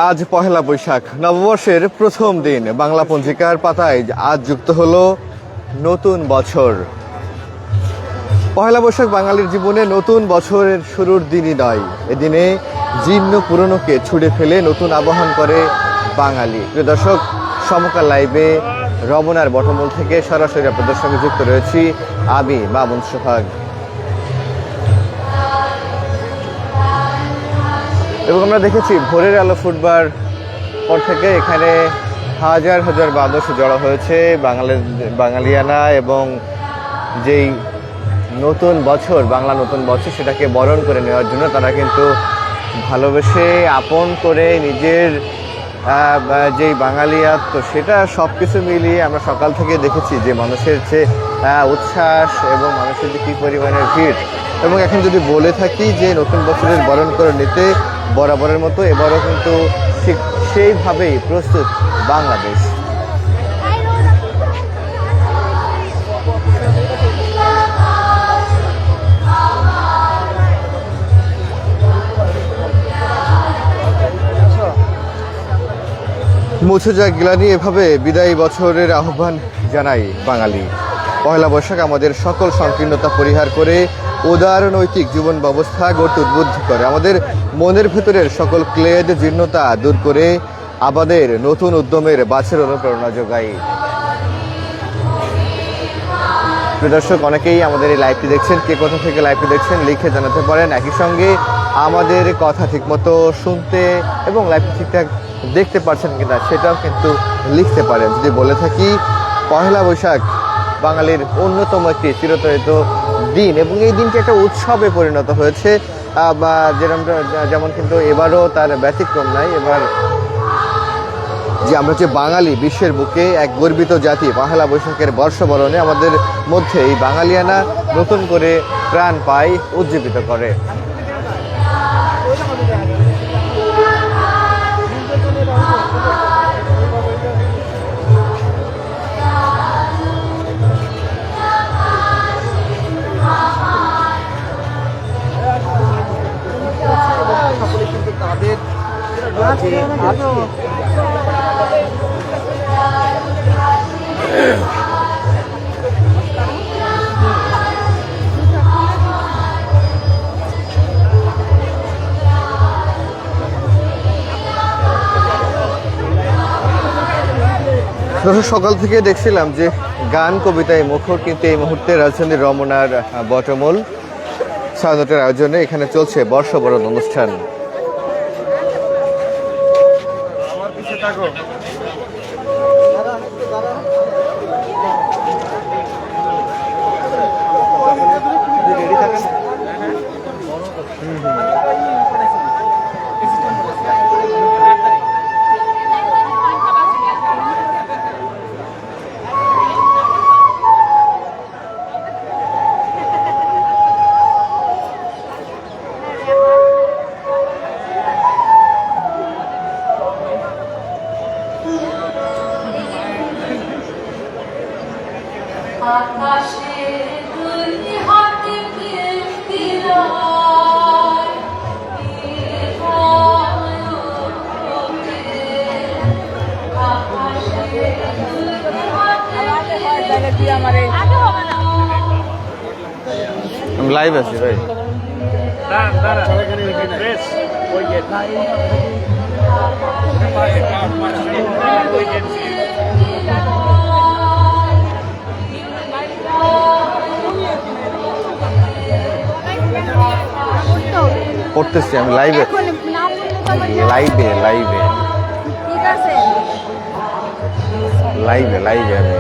আজ পহেলা বৈশাখ, নববর্ষের প্রথম দিন। বাংলা পঞ্জিকার পাতায় আজ যুক্ত হলো নতুন বছর। পহেলা বৈশাখ বাঙালির জীবনে নতুন বছরের শুরুর দিনই নয়, এদিনে জীর্ণ পুরনোকে ছুঁড়ে ফেলে নতুন আবাহন করে বাঙালি। প্রিয় দর্শক, সমকাল লাইভে রমনার বটমূল থেকে সরাসরি আপনাদের সঙ্গে যুক্ত রয়েছি আমি মামুন সোহাগ। এবং আমরা দেখেছি ভোরের আলো ফুটবার পর থেকে এখানে হাজার হাজার মানুষ জড়ো হয়েছে বাঙালিয়ানা এবং যেই নতুন বছর, বাংলা নতুন বছর, সেটাকে বরণ করে নেওয়ার জন্য তারা কিন্তু ভালোবেসে আপন করে নিজের যেই বাঙালিয়াত, সেটা সব কিছু মিলিয়ে আমরা সকাল থেকে দেখেছি যে মানুষের যে উচ্ছ্বাস এবং মানুষের যে কী পরিমাণের ভিড়। এবং এখন যদি বলে থাকি যে নতুন বছরের বরণ করে নিতে বরাবরের মতো এবারও কিন্তু ঠিক সেইভাবেই প্রস্তুত বাংলাদেশ। মুছে যাক গ্লানি, এভাবে বিদায়ী বছরের আহ্বান জানাই বাঙালি। পহেলা বৈশাখ আমাদের সকল সংকীর্ণতা পরিহার করে উদার নৈতিক জীবন ব্যবস্থা গড়তে উদ্বুদ্ধ করে, আমাদের মনের ভেতরের সকল ক্লেদ জীর্ণতা দূর করে আমাদের নতুন উদ্যমের বাছের অনুপ্রেরণা যোগায়। প্রিয় দর্শক, অনেকেই আমাদের এই লাইভটি দেখছেন, কে কোথা থেকে লাইভটি দেখছেন লিখে জানাতে পারেন। একই সঙ্গে আমাদের কথা ঠিকমতো শুনতে এবং লাইভটি ঠিকঠাক দেখতে পারছেন কিনা সেটাও কিন্তু লিখতে পারেন। যদি বলে থাকি পহেলা বৈশাখ বাঙালির অন্যতম একটি চিরতরিত দিন এবং এই দিনটি একটা উৎসবে পরিণত হয়েছে, যেমন কিন্তু এবারও তার ব্যতিক্রম নাই। এবার যে আমরা যে বাঙালি, বিশ্বের বুকে এক গর্বিত জাতি, পহেলা বৈশাখের বর্ষবরণে আমাদের মধ্যে এই বাঙালিয়ানা নতুন করে প্রাণ পায়, উজ্জীবিত করে। সকাল থেকে দেখছিলাম যে গান কবিতায় মুখর, কিন্তু এই মুহূর্তে রাজধানীর রমনার বটমূল ছায়ানটের আয়োজনে এখানে চলছে বর্ষবরণ অনুষ্ঠান। লাইভ আছি ভাই। করতেছি আমি লাইভে লাইভে লাইভে লাইভে লাইভে আমি